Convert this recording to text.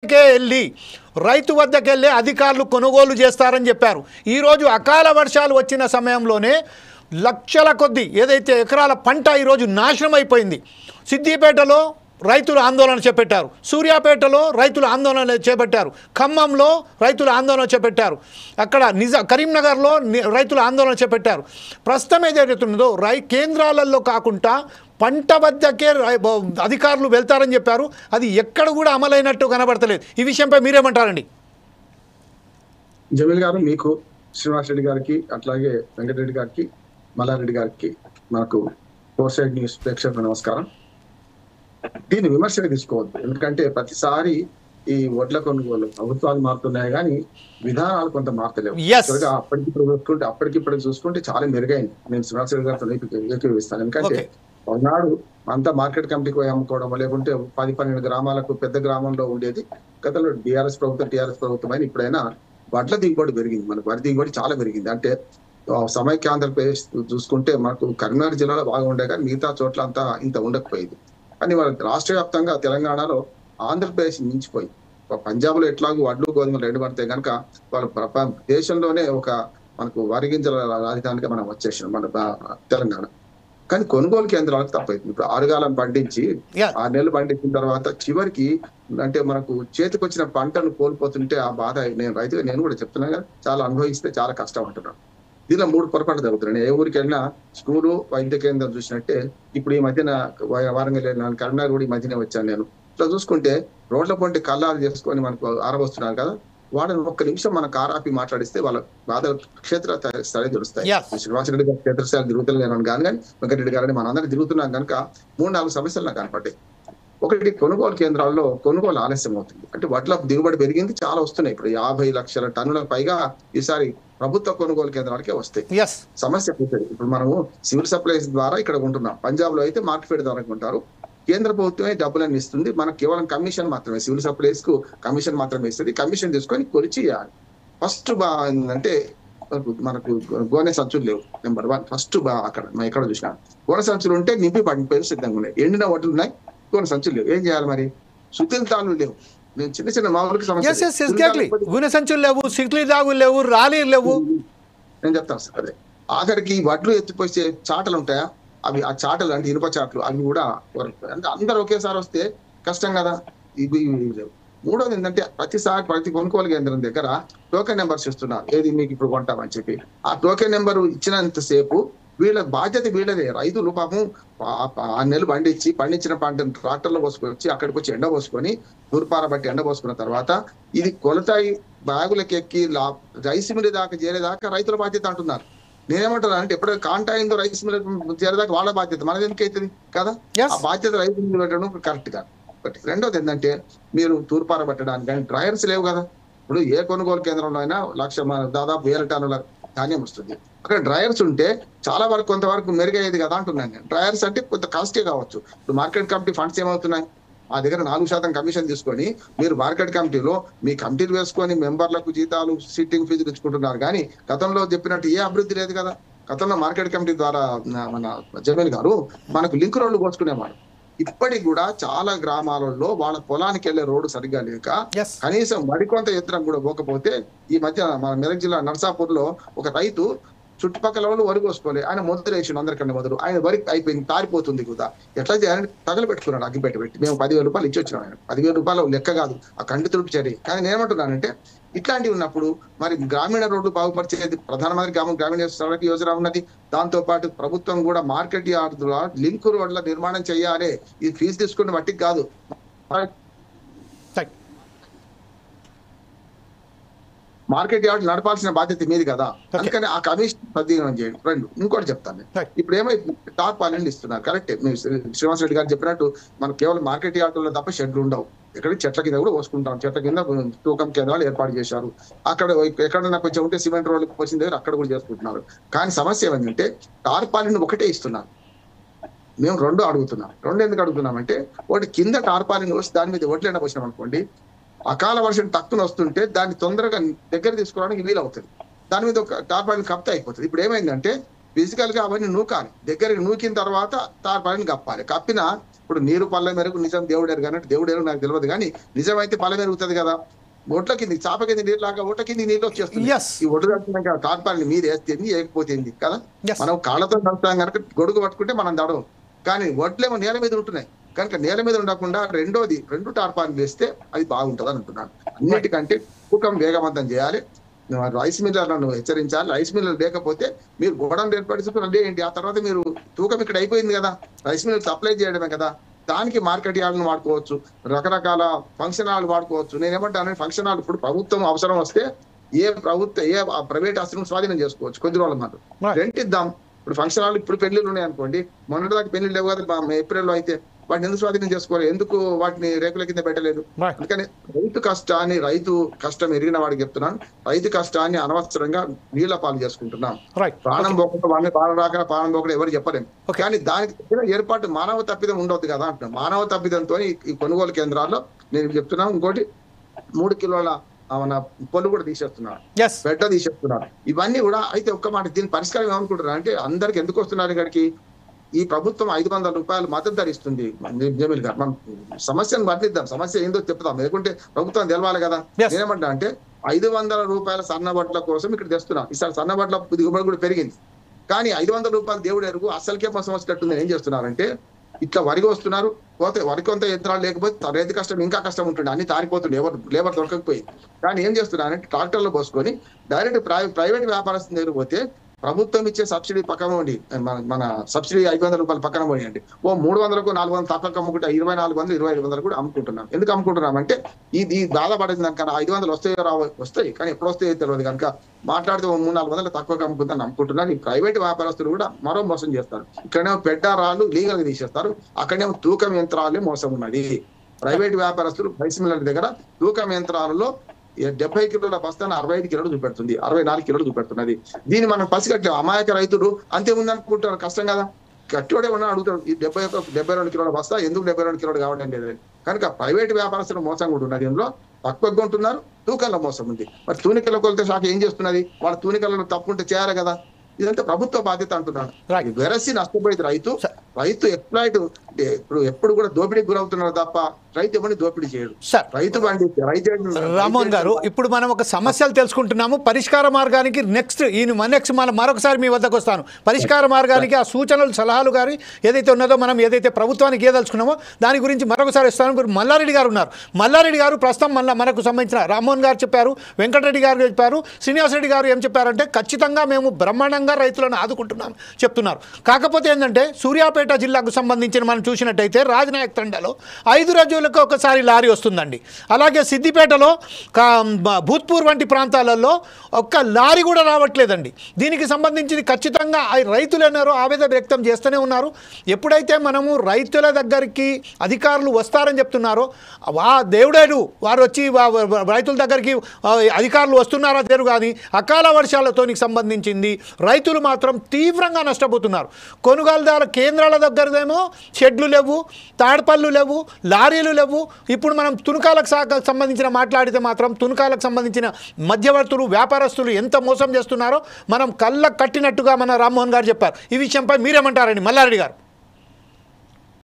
వెళ్ళి రైతు వద్దకు వెళ్ళి అధికారులు కొనుగోలు చేస్తారని చెప్పారు. ఈరోజు అకాల వర్షాలు వచ్చిన సమయంలోనే లక్షల కొద్ది ఏదైతే ఎకరాల పంట ఈరోజు నాశనం అయిపోయింది. సిద్దిపేటలో రైతులు ఆందోళన చేపట్టారు, సూర్యాపేటలో రైతులు ఆందోళన చేపట్టారు, ఖమ్మంలో రైతులు ఆందోళన చేపట్టారు, అక్కడ కరీంనగర్లో రైతులు ఆందోళన చేపట్టారు. ప్రస్తుతం ఏదైతుందో కేంద్రాలలో కాకుండా పంట వద్దకే అధికారులు వెళ్తారని చెప్పారు. అది ఎక్కడ కూడా అమలైనట్టు కనబడతలేదు. ఈ విషయంపై మీరేమంటారండి? జమీల్ గారు, మీకు శ్రీనివాస్ రెడ్డి గారికి, అట్లాగే వెంకటరెడ్డి గారికి, మల్లారెడ్డి గారికి, నాకు ఫోర్ సైడ్ న్యూస్ ప్రేక్షకులకు నమస్కారం. దీన్ని విమర్శగా తీసుకోవద్దు, ఎందుకంటే ప్రతిసారి ఈ వడ్ల కొనుగోలు ప్రభుత్వాలు మారుతున్నాయి కానీ విధానాలు కొంత మారతలేవు. అప్పటికిప్పుడు చూసుకుంటే చాలా మెరుగైంది. నేను శ్రీనివాస్ రెడ్డి గారితో ఏకీభవిస్తాను. ఎందుకంటే ఒకనాడు అంతా మార్కెట్ కమిటీకి పోయి అమ్ముకోవడం, లేకుంటే 10-12 గ్రామాలకు పెద్ద గ్రామంలో ఉండేది. గతంలో టీఆర్ఎస్ ప్రభుత్వం అయినా ఇప్పుడైనా వడ్ల దిగుబడి పెరిగింది. మనకు వరి దిగుబడి చాలా పెరిగింది. అంటే సమైక్య ఆంధ్రప్రదేశ్ చూసుకుంటే మనకు కరీంనగర్ జిల్లాలో బాగా ఉండే కానీ మిగతా చోట్ల అంతా ఇంత ఉండకపోయేది. కానీ వాళ్ళ రాష్ట్ర వ్యాప్తంగా తెలంగాణలో ఆంధ్రప్రదేశ్ మించిపోయి, పంజాబ్ లో ఎట్లాగూ వడ్లు గోధుమలు రెండు పడితే కనుక వాళ్ళ దేశంలోనే ఒక మనకు వరి గింజల రాజధానిగా మనం వచ్చేసాం మన తెలంగాణ. కానీ కొనుగోలు కేంద్రాలకు తప్పైంది. ఇప్పుడు 6 కాలం పండించి 6 నెలలు పండించిన తర్వాత చివరికి అంటే మనకు చేతికి వచ్చిన పంటను కోల్పోతుంటే ఆ బాధ నేను కూడా చెప్తున్నాను కదా, చాలా అనుభవిస్తే చాలా కష్టం అంటున్నాను. దీనిలో 3 పొరపాటు జరుగుతున్నాయి. ఏ ఊరికి వెళ్ళినా స్కూలు, వైద్య కేంద్రం చూసినట్టే ఇప్పుడు ఈ మధ్యన వారంగా వెళ్ళినాను, కరీంనగర్ కూడా ఈ మధ్యనే వచ్చాను నేను. ఇట్లా చూసుకుంటే రోడ్ల పొంటి కల్లాలు చేసుకొని మనకు ఆరబోస్తున్నారు కదా, వాళ్ళని ఒక్క నిమిషం మన కారాపి మాట్లాడిస్తే వాళ్ళ బాధ క్షేత్ర స్థాయి తెలుస్తాయి. శ్రీనివాస్ రెడ్డి గారు క్షేత్రస్థాయి తిరుగుతున్నాను కానీ వెంకటరెడ్డి గారని మనందరం తిరుగుతున్నాం కనుక 3-4 సమస్యలు నాకు కనపడ్డాయి. ఒకటి, కొనుగోలు కేంద్రాల్లో కొనుగోలు ఆలస్యం అవుతుంది. అంటే వడ్ల దిగుబడి పెరిగింది, చాలా వస్తున్నాయి. ఇప్పుడు 50 లక్షల టన్నులకు పైగా ఈసారి ప్రభుత్వ కొనుగోలు కేంద్రాలకే వస్తాయి. సమస్య అవుతుంది. ఇప్పుడు మనము సివిల్ సప్లైస్ ద్వారా ఇక్కడ ఉంటున్నాం. పంజాబ్ లో అయితే మార్కెట్ ద్వారా కొంటారు. కేంద్ర ప్రభుత్వమే డబ్బులను ఇస్తుంది, మనకు కేవలం కమిషన్ మాత్రమే, సివిల్ సప్లైస్ కు కమిషన్ మాత్రమే ఇస్తుంది. కమిషన్ తీసుకొని కొలిచి ఇవ్వాలి. ఫస్ట్ అంటే మనకు గోనె సంచులు లేవు. నెంబర్ 1 ఫస్ట్ అక్కడ ఎక్కడ చూసినా గోనె సంచులు ఉంటే నింపి పండిపోయి సిద్ధంగా ఉన్నాయి. ఎండిన వడ్లు ఉన్నాయి, గోనె సంచులు లేవు. ఏం చేయాలి మరి? సుతిల్ తాళ్ళు లేవు. నేను చిన్న మామూలుగా గోనె సంచులు లేవు, సిక్లీ దాగులు లేవు, రాలీలు లేవు. నేను చెప్తాను సార్. అదే ఆఖరికి వడ్లు ఎత్తిపోసే చాటలు ఉంటాయా, అవి ఆ చాటలు అంటే ఇనుప చాటలు, అవి కూడా అంటే అందరు ఒకేసారి వస్తే కష్టం కదా. ఇవి లేవు. మూడోది ఏంటంటే ప్రతి కొనుగోలు కేంద్రం దగ్గర టోకెన్ నెంబర్స్ ఇస్తున్నారు. ఏది మీకు ఇప్పుడు కొంటామని చెప్పి ఆ టోకెన్ నెంబర్ ఇచ్చినంతసేపు వీళ్ళ బాధ్యత వీళ్ళదే. రైతులు పాపం 6 నెలలు పండించిన పంటను ట్రాక్టర్లో పోసుకొచ్చి అక్కడికి వచ్చి ఎండ పోసుకొని దూర్పార బట్టి ఎండ పోసుకున్న తర్వాత ఇది కొలతాయి బ్యాగులకు ఎక్కి రైస్ మిల్ దాకా చేరేదాకా రైతుల బాధ్యత అంటున్నారు. నేనేమంటున్నా అంటే ఎప్పుడైతే కాంటాయిందో రైస్ మిల్ చేరేదాకా వాళ్ళ బాధ్యత, మనది ఎందుకైతుంది కదా. ఆ బాధ్యత రైతు మిల్ పెట్టడం కరెక్ట్ గా. రెండోది ఏంటంటే మీరు తూర్పార పట్టడానికి కానీ డ్రైయర్స్ లేవు కదా. ఇప్పుడు ఏ కొనుగోలు కేంద్రంలో అయినా దాదాపు 1000 టన్నుల ధాన్యం వస్తుంది. అక్కడ డ్రైయర్స్ ఉంటే చాలా వరకు కొంతవరకు మెరుగయ్యేది కదా అంటున్నాను నేను. డ్రైయర్స్ అంటే కొంత కాస్టే కావచ్చు. ఇప్పుడు మార్కెట్ కమిటీ ఫండ్స్ ఏమవుతున్నాయి, ఆ దగ్గర 4% కమిషన్ తీసుకొని మీరు మార్కెట్ కమిటీలో మీ కమిటీలు వేసుకొని మెంబర్లకు జీతాలు, సిట్టింగ్ ఫీజులు ఇచ్చుకుంటున్నారు. కానీ గతంలో చెప్పినట్టు ఏ అభివృద్ధి లేదు కదా. గతంలో మార్కెట్ కమిటీ ద్వారా మన జమీల్ గారు మనకు లింక్ రోడ్లు పోసుకునేవాడు. ఇప్పటికి కూడా చాలా గ్రామాలలో వాళ్ళ పొలానికి వెళ్లే రోడ్డు సరిగ్గా లేక కనీసం వరికొంత యంత్రం కూడా పోకపోతే ఈ మధ్య మన మెదక్ జిల్లా నర్సాపూర్ లో ఒక రైతు చుట్టుపక్కల వాళ్ళు వరి కోసుకోలే, ఆయన మొదలు వేసిండు. అందరికన్నా మొదలు ఆయన వరి అయిపోయింది, తారిపోతుంది కూడా. ఎట్లా చేయాలని తగలబెట్టుకున్నాడు, అగ్గిపెట్టి. మేము 10,000 రూపాయలు ఇచ్చి వచ్చినాం. ఆయన 10,000 రూపాయలు లెక్క కాదు, ఆ కంటి తుడుపు చర్య. కానీ నేనేమంటున్నానంటే ఇట్లాంటివి ఉన్నప్పుడు మరి గ్రామీణ రోడ్లు బాగుపరిచేది ప్రధానమంత్రి గ్రామీణ సడక్ యోజన ఉన్నది. దాంతో పాటు ప్రభుత్వం కూడా మార్కెట్ యార్డుల లింక్ రోడ్ల నిర్మాణం చేయాలి. ఇది ఫీజు తీసుకున్న మట్టికి కాదు, మార్కెట్ యార్డ్ నడపాల్సిన బాధ్యత మీది కదా. అందుకని ఆ కమిషన్ సద్వినియోగం చేయండి. 2 ఇంకోటి చెప్తాను. ఇప్పుడు ఏమైతే టార్పాలిన్లు ఇస్తున్నారు, కరెక్టే. శ్రీనివాస్ రెడ్డి గారు చెప్పినట్టు మనకు కేవలం మార్కెట్ యార్డుల్లో తప్ప షెడ్లు ఉండవు. ఇక్కడ చెట్ల కింద కూడా పోసుకుంటాం. చెట్ల కింద తూకం కేంద్రాలు ఏర్పాటు చేశారు. అక్కడ ఎక్కడన్నా కొంచెం ఉంటే సిమెంట్ రోడ్లకు వచ్చిన దగ్గర అక్కడ కూడా చేసుకుంటున్నారు. కానీ సమస్య ఏమంటే టార్పాలిన్ ఒకటే ఇస్తున్నారు. మేము 2 అడుగుతున్నాం. 2 ఎందుకు అడుగుతున్నామంటే ఒకటి కింద టార్పాలిన్ వస్తే దాని మీద ఒడ్లు ఎండ పోసినాం అనుకోండి, అకాల వర్షం టక్కున వస్తుంటే దాన్ని తొందరగా దగ్గర తీసుకోవడానికి వీలవుతుంది. దాని మీద ఒక టార్పాలిన్ కప్పితే అయిపోతుంది. ఇప్పుడు ఏమైందంటే ఫిజికల్ గా అవన్నీ నూకాలి. దగ్గరికి నూకిన తర్వాత టార్పాలిన్ కప్పాలి. కప్పిన ఇప్పుడు నీరు పళ్ళ మేరకు నిజం దేవుడు ఎరుగు అన్నట్టు దేవుడు ఎరుగు నాకు తెలియదు, కానీ నిజమైతే పళ్ళ మెరుగుతుంది కదా. ఒట్ల కింది చాప కింద నీరు లాగా ఒట్ల కింది నీళ్ళు వచ్చేస్తుంది. ఈ ఒడ్డు కట్టినాక తాత్పాలని మీరు వేస్తేంది వేయకపోతేంది కదా. మనం కాళ్ళతో నడుస్తాం కనుక గొడుగు పట్టుకుంటే మనం దడవు, కానీ ఒడ్లేమో నేల మీద ఉంటున్నాయి కనుక నేల మీద ఉండకుండా రెండు టార్పాలు వేస్తే అది బాగుంటుంది అని అంటున్నాను. అన్నిటికంటే తూకం వేగవంతం చేయాలి, రైస్ మిల్లర్లను హెచ్చరించాలి. రైస్ మిల్లర్ లేకపోతే మీరు గోడౌన్ ఏర్పరిచి ఏంటి, ఆ తర్వాత మీరు తూకం ఇక్కడ అయిపోయింది కదా, రైస్ మిల్లర్ సప్లై చేయడమే కదా. దానికి మార్కెట్ యార్డ్ను వాడుకోవచ్చు, రకరకాల ఫంక్షన్ హాల్ వాడుకోవచ్చు. నేనేమంటాను, ఫంక్షన్ హాల్ ఇప్పుడు ప్రభుత్వం అవసరం వస్తే ఏ ప్రైవేట్ ఆస్తులను స్వాధీనం చేసుకోవచ్చు కొద్ది రోజుల మాట రెంట్ ఇద్దాం. ఇప్పుడు ఫంక్షన్ హాల్ ఇప్పుడు పెళ్లిళ్ళు ఉన్నాయి అనుకోండి, మొన్నటిదాకా పెళ్లిళ్ళు లేవు కదా ఏప్రిల్లో, అయితే వాటిని ఎందుకు స్వాధీనం చేసుకోవాలి, ఎందుకు వాటిని రేకుల కింద పెట్టలేదు. అందుకని రైతు కష్టం ఎరిగిన వాడికి చెప్తున్నాను, రైతు కష్టాన్ని అనవసరంగా నీళ్ల పాలు చేసుకుంటున్నాం. ప్రాణం పోకుండా వాడిని ప్రాణం పోకుండా ఎవరు చెప్పలేము, కానీ దానికి ఏర్పాటు మానవ తప్పిదం ఉండవద్దు కదా అంటున్నాం. మానవ తప్పిదంతో ఈ కొనుగోలు కేంద్రాల్లో నేను చెప్తున్నాను. ఇంకోటి 3 కిలోల మన పొల్లు కూడా తీసేస్తున్నారు, బెడ్డ తీసేస్తున్నారు. ఇవన్నీ కూడా అయితే ఒక్క మాట దీని పరిష్కారం ఏమనుకుంటున్నారు అంటే, అందరికి ఎందుకు వస్తున్నారు ఇక్కడికి, ఈ ప్రభుత్వం 500 రూపాయలు మద్దతు ధరిస్తుంది. జమీల్ గారు మనం సమస్యను వర్ణిద్దాం, సమస్య ఏందో చెప్తాం, లేకుంటే ప్రభుత్వం తెలవాలి కదా. నేనేమంటా అంటే 500 రూపాయల సన్నబట్ల కోసం ఇక్కడ తెస్తున్నాం. ఈసారి సన్నబట్ల దిగుబడి కూడా పెరిగింది, కానీ 500 రూపాయలు దేవుడు ఎరుగు అసలుకే సమస్య కట్టుంది. ఏం చేస్తున్నారంటే ఇట్లా వరికి వస్తున్నారు, పోతే వరికి కొంత యంత్రాలు లేకపోతే రైతు కష్టం ఇంకా కష్టం ఉంటుంది, అన్ని తారిపోతుంది, లేబర్ దొరకకపోయి. కానీ ఏం చేస్తున్నారంటే ట్రాక్టర్లో పోసుకొని డైరెక్ట్ ప్రైవేట్ వ్యాపారస్తుల దగ్గర పోతే ప్రభుత్వం ఇచ్చే సబ్సిడీ పక్కన ఉండి మన సబ్సిడీ 500 రూపాయలు పక్కన పోయండి, 300కు 400 తక్కువ అమ్ముకుంటే 2400 2500 కూడా అమ్ముకుంటున్నాం. ఎందుకు అమ్ముకుంటున్నాం అంటే ఈ బాధపడింది దానికన్నా 500 వస్తాయి కానీ ఎప్పుడు వస్తాయో తెలియదు కనుక మాట్లాడితే 300-400 తక్కువగా అమ్ముకుందని అమ్ముకుంటున్నాను. ఈ ప్రైవేట్ వ్యాపారస్తులు కూడా మరో మోసం చేస్తారు. ఇక్కడేమో పెడ్డారాలు లీగల్ గా తీసేస్తారు, అక్కడేమో తూకం యంత్రాలే మోసం ఉన్నది. ప్రైవేట్ వ్యాపారస్తులు రైస్ మిల్లర్ దగ్గర తూకం యంత్రాలలో 70 కిలోల బస్తాను 65 కిలోలు చూపెడుతుంది, 64 కిలోలు చూపెడుతున్నది. దీన్ని మనం పసిగట్లేము. అమాయక రైతుడు అంతే ఉందనుకుంటారు, కష్టం కదా. గట్టివాడే ఉన్నా అడుగుతాడు, ఈ 72 కిలోల బస్తా ఎందుకు 72 కిలోలు కావడం లేదు. కనుక ప్రైవేట్ వ్యాపారస్తులు మోసం కూడా ఉన్నది, ఇందులో తక్కువగా ఉంటున్నారు, తూకాల మోసం ఉంది. మరి తూనికల కొలత శాఖ ఏం చేస్తున్నది, వాళ్ళ తూనికలను తప్పుంటే చేయాలి కదా. ఇదంతా ప్రభుత్వ బాధ్యత అంటున్నాను. వెరసి నష్టపోయేది రైతు ఎక్స్ప్లాయిట్ ఎప్పుడు కూడా దోపిడీకి గురవుతున్నారు తప్ప రైతు ఎవరిని దోపిడీ చేయడు. రైతు రామ్మోహన్ గారు, ఇప్పుడు మనం ఒక సమస్యలు తెలుసుకుంటున్నాము, పరిష్కార మార్గానికి నెక్స్ట్ మరొకసారి మీ వద్దకు వస్తాను. పరిష్కార మార్గానికి ఆ సూచనలు సలహాలు గారి ఏదైతే ఉన్నదో మనం ఏదైతే ప్రభుత్వానికి ఏదలుచుకున్నామో దాని గురించి మరొకసారి వస్తాను. ఇప్పుడు మల్లారెడ్డి గారు ఉన్నారు. మల్లారెడ్డి గారు ప్రస్తుతం మనకు సంబంధించిన రామ్మోహన్ గారు చెప్పారు, వెంకటరెడ్డి గారు చెప్పారు, శ్రీనివాస్ రెడ్డి గారు ఏం చెప్పారంటే ఖచ్చితంగా మేము బ్రహ్మాండంగా రైతులను ఆదుకుంటున్నాం చెప్తున్నారు. కాకపోతే ఏంటంటే సూర్యాపేట జిల్లాకు సంబంధించిన మనం చూసినట్టయితే రాజనాయక్ తండాలో 5 రోజులకు ఒకసారి లారీ వస్తుందండి. అలాగే సిద్దిపేటలో భూత్పూర్ వంటి ప్రాంతాలలో ఒక్క లారీ కూడా రావట్లేదండి. దీనికి సంబంధించి ఖచ్చితంగా రైతులు అన్నారు ఆవేదన వ్యక్తం చేస్తూనే ఉన్నారు. ఎప్పుడైతే మనము రైతుల దగ్గరికి అధికారులు వస్తారని చెప్తున్నారో దేవుడేడు వారు వచ్చి రైతుల దగ్గరికి అధికారులు వస్తున్నారో తెరు, కానీ అకాల వర్షాలతోనికి సంబంధించింది రైతులు మాత్రం తీవ్రంగా నష్టపోతున్నారు. కొనుగోలుదారు కేంద్రాల దగ్గరదేమో షెడ్లు లేవు, తాడ్పళ్ళు లేవు, లారీలు లేవు. ఇప్పుడు మనం తునకాలకు సంబంధించిన మాట్లాడితే మాత్రం తునకాలకు సంబంధించిన మధ్యవర్తులు వ్యాపారస్తులు ఎంత మోసం చేస్తున్నారో మనం కళ్ళకు కట్టినట్టుగా మన రామ్మోహన్ గారు చెప్పారు. ఈ విషయంపై మీరేమంటారండి మల్లారెడ్డి గారు?